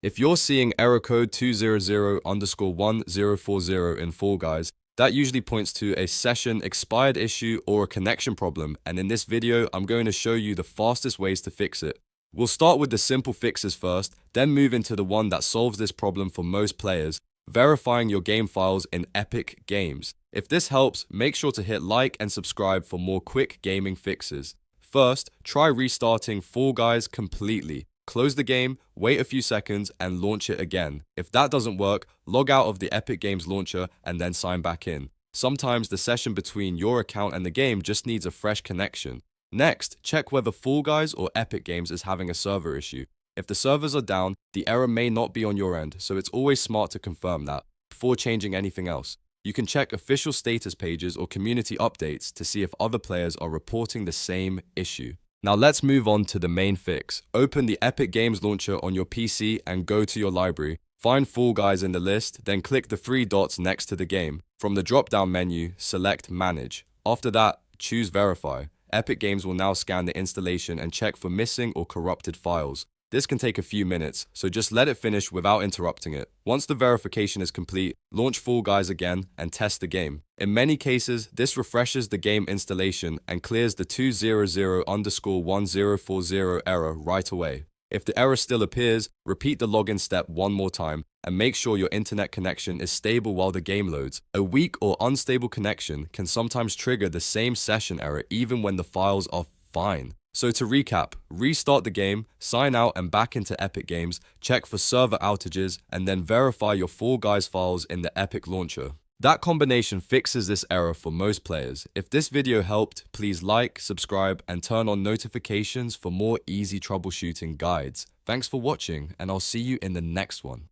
If you're seeing error code 200_1040 in Fall Guys, that usually points to a session expired issue or a connection problem, and in this video, I'm going to show you the fastest ways to fix it. We'll start with the simple fixes first, then move into the one that solves this problem for most players, verifying your game files in Epic Games. If this helps, make sure to hit like and subscribe for more quick gaming fixes. First, try restarting Fall Guys completely. Close the game, wait a few seconds, and launch it again. If that doesn't work, log out of the Epic Games launcher and then sign back in. Sometimes the session between your account and the game just needs a fresh connection. Next, check whether Fall Guys or Epic Games is having a server issue. If the servers are down, the error may not be on your end, so it's always smart to confirm that before changing anything else. You can check official status pages or community updates to see if other players are reporting the same issue. Now let's move on to the main fix. Open the Epic Games launcher on your PC and go to your library. Find Fall Guys in the list, then click the three dots next to the game. From the drop-down menu, select Manage. After that, choose Verify. Epic Games will now scan the installation and check for missing or corrupted files. This can take a few minutes, so just let it finish without interrupting it. Once the verification is complete, launch Fall Guys again and test the game. In many cases, this refreshes the game installation and clears the 200_1040 error right away. If the error still appears, repeat the login step one more time and make sure your internet connection is stable while the game loads. A weak or unstable connection can sometimes trigger the same session error even when the files are fine. So to recap, restart the game, sign out and back into Epic Games, check for server outages, and then verify your Fall Guys files in the Epic launcher. That combination fixes this error for most players. If this video helped, please like, subscribe, and turn on notifications for more easy troubleshooting guides. Thanks for watching, and I'll see you in the next one.